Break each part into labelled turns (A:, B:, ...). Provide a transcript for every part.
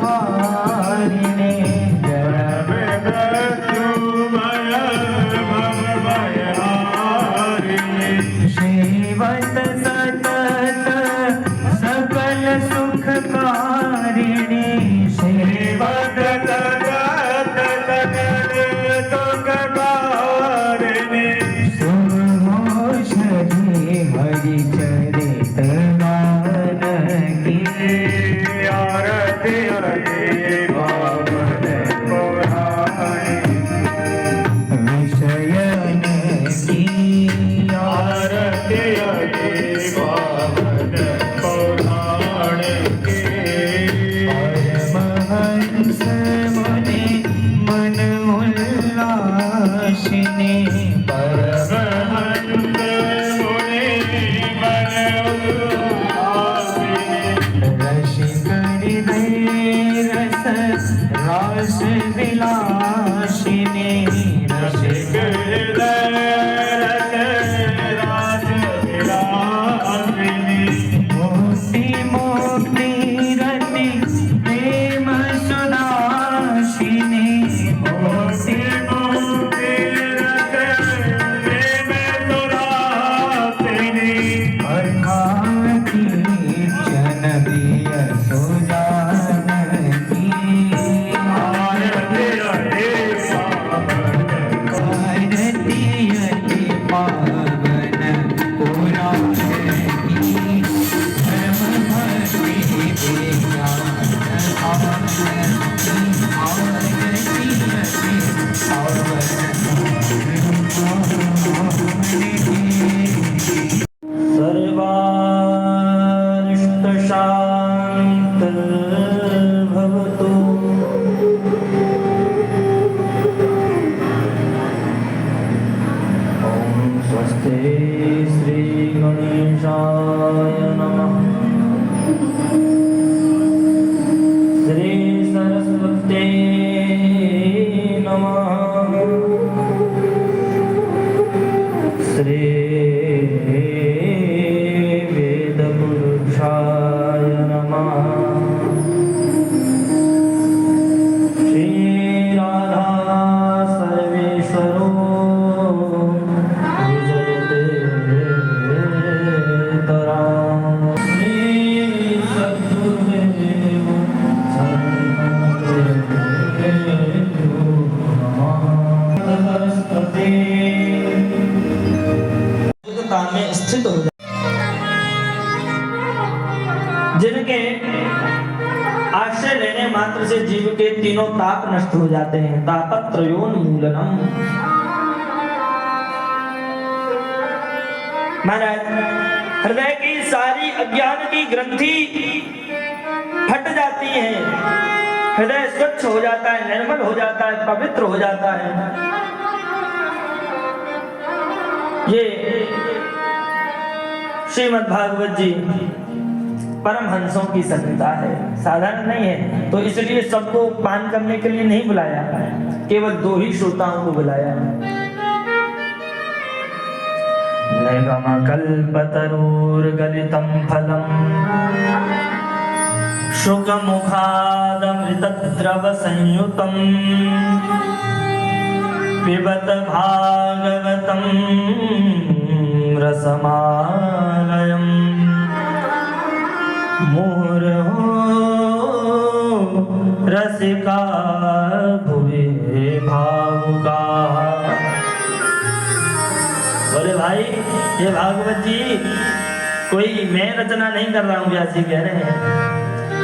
A: हारिणे जन्म मृत्युमय भवभय हारिणे श्रीवत सतत सकल सुखकारिणे श्रीवत सतत सकल सुखकारिणे सुमोषधि हरि चरित गान की आरती हरि पावन पुराणी विषयन की आरती हरि पावन पुराणी की परमहंस मुनि मन उल्लासिनी परमहंस मुनि मन उल्लासिनी रसिक हृदय रस रास विलासिनी रसिक हृदय रस रास विलासिनी मोक्ति मोक्ति रति प्रेम सुदासिनी मोक्ति मोक्ति रति प्रेम सुदासिनी अर्घावती जन प्रिय सुजानकी आरती हरि पावन पुराणी परम भक्ति विज्ञान सर्वारिष्टशान्त भवतु ॐ स्वस्ति श्री गणेशाय नमः श्री सरस्वती नमः श्री वेदपुरुषाय नमः श्री राधा सर्वेश्वरो विजयते तराम श्री सद्गुरुदेव सरस्वती में स्थित हो जाए जिनके आश्रय लेने मात्र से जीव के तीनों ताप नष्ट हो जाते हैं। तापत्रयोन्मूलनम। महाराज हृदय की सारी अज्ञान की ग्रंथि फट जाती है, हृदय स्वच्छ हो जाता है, निर्मल हो जाता है, पवित्र हो जाता है। ये श्रीमद् भागवत जी परमहंसों की संहिता है, साधारण नहीं है। तो इसलिए सबको पान करने के लिए नहीं बुलाया, केवल 2 ही श्रोताओं को बुलाया। निगमकल्पतरुर्गलितं फलम् शुकमुखादमृतद्रवसंयुतम् पिबत भागवतं रसमालयम् मुहुर्हो रसिका भुवि भावुका। बोले भाई ये भागवत जी कोई मैं रचना नहीं कर रहा हूँ, व्यास जी कह रहे हैं।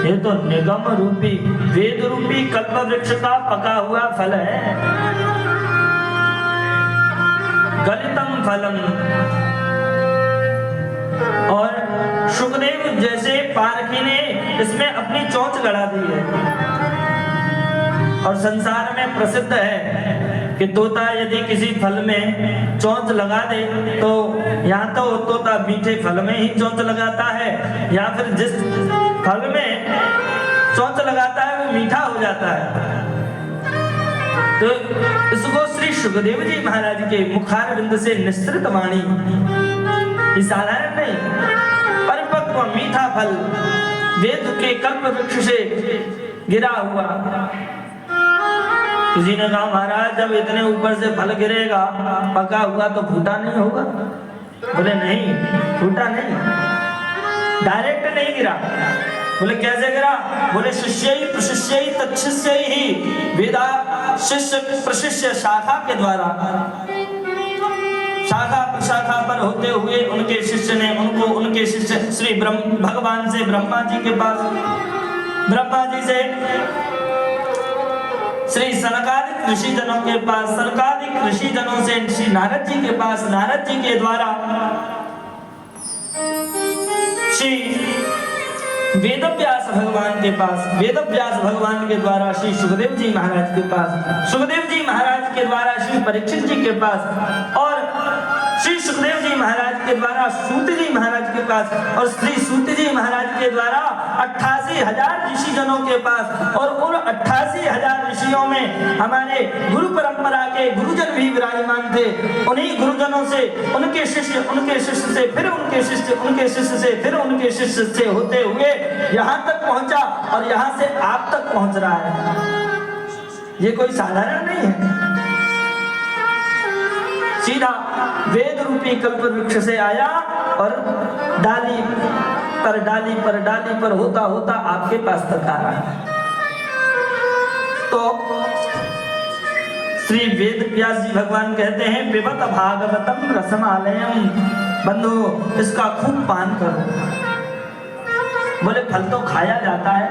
A: ये तो निगम रूपी वेद रूपी कल्प वृक्ष का पका हुआ फल है। गलितम फलम। और सुखदेव जैसे पारखी ने इसमें अपनी चोंच गड़ा दी है। और संसार में प्रसिद्ध है कि तोता यदि किसी फल में चोंच लगा दे तो या तो तोता मीठे फल में ही चोंच लगाता है, या फिर जिस फल में चोंच लगाता है वो मीठा हो जाता है। तो इसको श्री सुखदेव जी महाराज के मुखारविंद से निश्रित वाणी, साधारण नहीं, परिपक्व मीठा फल वेद के कल्प वृक्ष से गिरा हुआ। किसी ने कहा महाराज जब इतने ऊपर से फल गिरेगा पका हुआ तो फूटा नहीं होगा? बोले नहीं, फूटा नहीं, डायरेक्ट नहीं गिरा। बोले कैसे गिरा? बोले शिष्य प्रशिष्य तच्छिष्य ही, वेदा शिष्य प्रशिष्य शाखा के द्वारा, शाखा प्रशाखा पर होते हुए उनके शिष्य ने उनको, उनके शिष्य श्री भगवान से ब्रह्मा जी के पास, ब्रह्मा जी से श्री सनकादिक ऋषि जनों के पास, सनकादिक ऋषि जनों से श्री नारद जी के पास, नारद जी के द्वारा श्री वेदव्यास भगवान के पास, वेदव्यास भगवान के द्वारा श्री सुखदेव जी महाराज के पास, सुखदेव जी महाराज के द्वारा श्री परीक्षित जी के पास, और श्री सुखदेव जी महाराज के द्वारा सूत जी महाराज के पास, और श्री सूत जी महाराज के द्वारा 88,000 ऋषि जनों के पास। और उन 88,000 ऋषियों में हमारे गुरु परंपरा के गुरुजन भी विराजमान थे। उन्हीं गुरुजनों से उनके शिष्य, उनके शिष्य से फिर उनके शिष्य, उनके शिष्य से फिर उनके शिष्य से होते हुए यहाँ तक पहुंचा, और यहाँ से आप तक पहुंच रहा है। ये कोई साधारण नहीं है, सीधा वेद रूपी कल्प वृक्ष से आया और डाली पर डाली पर डाली पर होता होता आपके पास तक आ रहा है। तो श्री वेद व्यास जी भगवान कहते हैं पिबत भागवतम रसमालयम, बंधु इसका खूब पान करो। बोले फल तो खाया जाता है,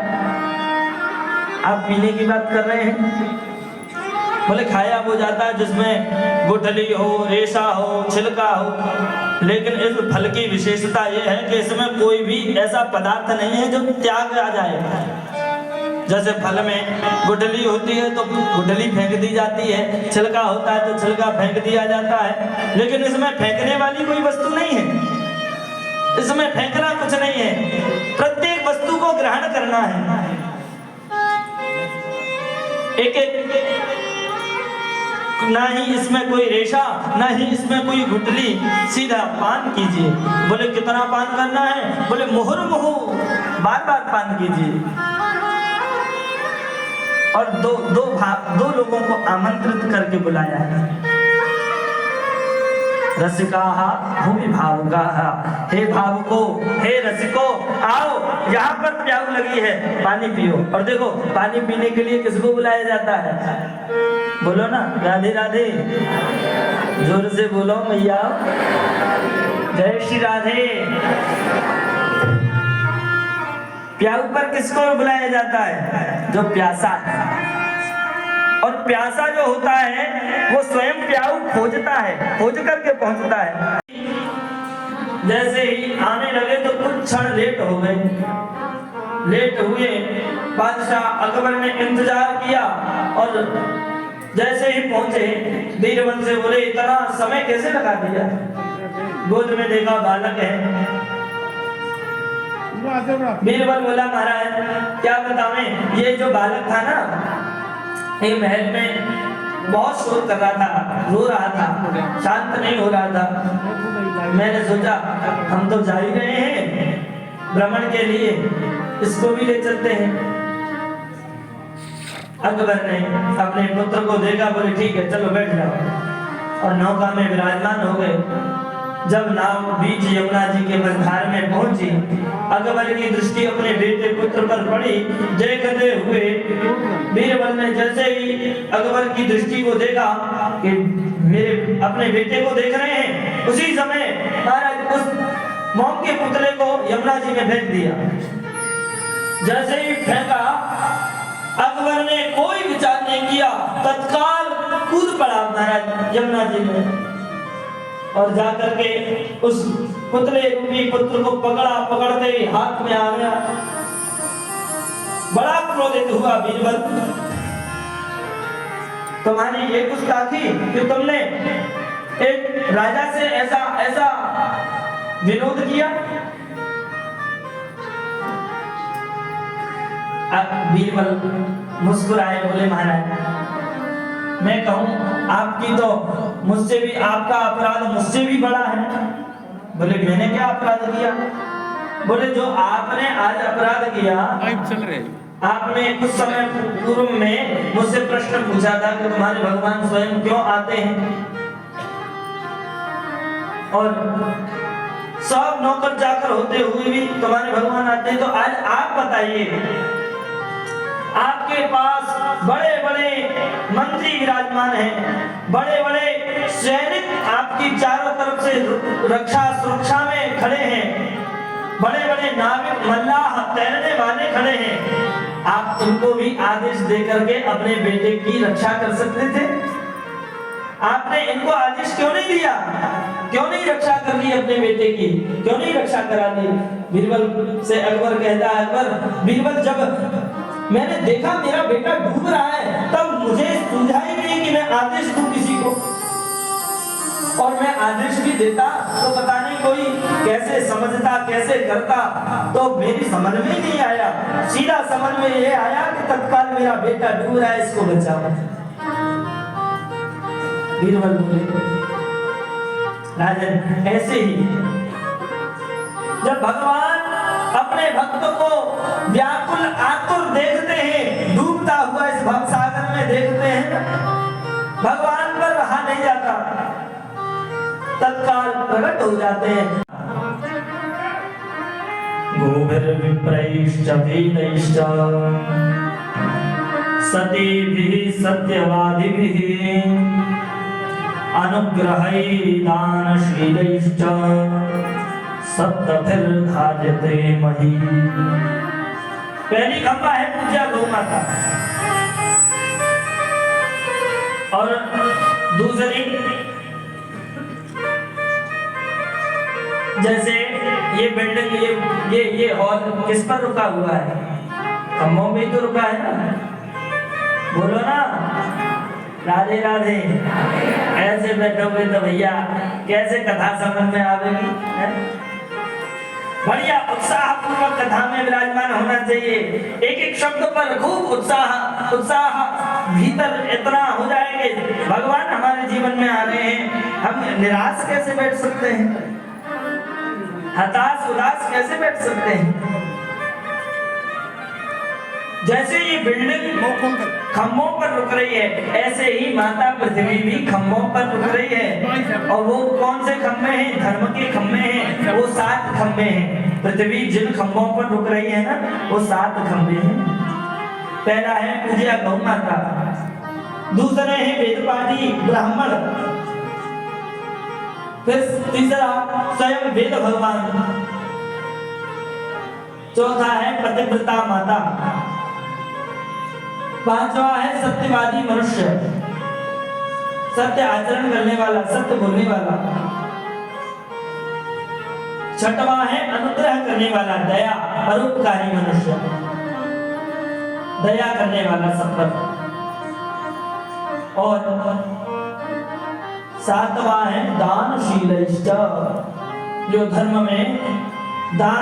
A: आप पीने की बात कर रहे हैं? बोले खाया वो जाता है जिसमें गुठली हो, रेशा हो, छिलका हो, लेकिन इस फल की विशेषता ये है कि इसमें कोई भी ऐसा पदार्थ नहीं है जो त्याग आ जाए। जैसे फल में गुठली होती है तो गुठली फेंक दी जाती है, छिलका होता है तो छिलका फेंक दिया जाता है, लेकिन इसमें फेंकने वाली कोई वस्तु नहीं है, इसमें फेंकना कुछ नहीं है, प्रत्येक वस्तु को ग्रहण करना है। एक एक, ना ही इसमें कोई रेशा, ना ही इसमें कोई गुठली, सीधा पान कीजिए। बोले कितना पान करना है? बोले मुहुर्मुहु, बार बार पान कीजिए। और दो लोगों को आमंत्रित करके बुलाया है, रसिकाहा भूमि भावुकाहा, हे भावुको, हे रसिको, आओ यहाँ पर प्याऊ लगी है, पानी पियो। और देखो पानी पीने के लिए किसको बुलाया जाता है? बोलो ना, राधे राधे, जोर से बोलो मैया, जय श्री राधे। प्याऊ पर किसको बुलाया जाता है? जो प्यासा है। और प्यासा जो होता है वो स्वयं प्याऊ खोजता है, खोज करके पहुंचता है। जैसे ही आने लगे तो कुछ क्षण लेट हो गए, लेट हुए, बादशाह अकबर ने इंतजार किया और जैसे ही पहुंचे बीरबल से बोले इतना समय कैसे लगा दिया? गोद में देखा बालक है। बीरबल बोला महाराज क्या बतावें, ये जो बालक था ना, ये महल में बहुत शोर कर रहा था, रो रहा था, शांत नहीं हो रहा था। मैंने सोचा हम तो जा ही रहे हैं भ्रमण के लिए, इसको भी ले चलते हैं। अकबर ने अपने पुत्र को देखा, बोले ठीक है चलो बैठ जाओ, और नौका में विराजमान हो गए। जब नाव बीच यमुना जी के मझधार में पहुंची, अकबर की दृष्टि अपने बेटे पुत्र पर पड़ी। देखते हुए बीरबल ने जैसे ही अकबर की दृष्टि को देखा कि मेरे अपने बेटे को देख रहे हैं, उसी समय महाराज उस मोम के पुतले को यमुना जी में फेंक दिया। जैसे ही फेंका, अकबर ने कोई विचार नहीं किया, तत्काल कूद पड़ा महाराज यमुना जी में, और जाकर के उस पुतले रूपी पुत्र को पकड़ा, पकड़ते ही हाथ में आ गया। बड़ा क्रोधित हुआ बीरबल, तुम्हारी ये गुस्ताखी कि तुमने एक राजा से ऐसा विरोध किया। बीरबल मुस्कुराए, बोले महाराज मैं कहूं आपकी तो मुझसे भी, आपका अपराध मुझसे भी बड़ा है। बोले मैंने क्या अपराध किया? बोले जो आपने आज अपराध किया,
B: लाइव चल रहे,
A: आपने कुछ समय पूर्व में मुझसे प्रश्न पूछा था कि तुम्हारे भगवान स्वयं क्यों आते हैं, और सब नौकर चाकर होते हुए भी तुम्हारे भगवान आते हैं। तो आज आप बताइए, आपके पास बड़े बड़े मंत्री विराजमान हैं, बड़े बड़े सैनिक आपकी चारों तरफ से रक्षा सुरक्षा में खड़े हैं, बड़े बड़े नाविक मल्लाह तैरने वाले खड़े हैं, आप उनको भी आदेश देकर के अपने बेटे की रक्षा कर सकते थे? आपने इनको आदेश क्यों नहीं दिया? क्यों नहीं रक्षा कर ली अपने बेटे की? क्यों नहीं रक्षा करा दी? बीरबल से अकबर कहता है, अकबर बीरबल, जब मैंने देखा मेरा बेटा डूब रहा है तब मुझे सूझा ही नहीं कि मैं आदेश दूं किसी को, और मैं आदेश भी देता तो पता नहीं कोई कैसे समझता कैसे करता, तो मेरी समझ में ही नहीं आया। सीधा समझ में ये आया कि तत्काल मेरा बेटा डूब रहा है, इसको बचाओ। बीरबल बोले, राजन ऐसे ही जब भगवान अपने भक्त को व्याकुल आतुर देखते हैं, डूबता हुआ इस भवसागर में देखते हैं, भगवान पर रहा नहीं जाता, तत्काल प्रकट हो जाते हैं। गोभिर्विप्रैश्च वेदैश्च सतीभिः सत्यवादिभिः अनुग्रहैः दानशीलैश्च सप्तभिर्धार्यते मही। पहली खंबा है पूजा गौ माता, और दूसरी जैसे ये बिल्डिंग ये हॉल किस पर रुका हुआ है? खंभों में तो रुका है ना, बोलो ना राधे राधे। ऐसे बैठोगे तो भैया कैसे कथा समझ में आवेगी? बढ़िया उत्साह पूर्वक कथा में विराजमान होना चाहिए। एक एक शब्द पर खूब उत्साह भीतर इतना हो जाएंगे, भगवान हमारे जीवन में आ रहे हैं, हम निराश कैसे बैठ सकते हैं, हताश उदास कैसे बैठ सकते हैं? जैसे ये बिल्डिंग खंभों पर रुक रही है, ऐसे ही माता पृथ्वी भी खंभों पर रुक रही है। और वो कौन से खंभे हैं? धर्म के खंभे हैं, वो 7 खंभे हैं। पृथ्वी जिन खंभों पर रुक रही है ना, वो 7 खंभे हैं। पहला है पूज्य गौ माता, दूसरे हैं वेदपाठी ब्राह्मण, फिर तीसरा स्वयं वेद भगवान, चौथा है पतिव्रता माता, पांचवा है सत्यवादी मनुष्य, सत्य आचरण करने वाला, सत्य बोलने वाला, छठवा है अनुग्रह करने वाला, दया परोपकारी मनुष्य, दया करने वाला सब पर, और 7वां है दानशील, जो धर्म में दान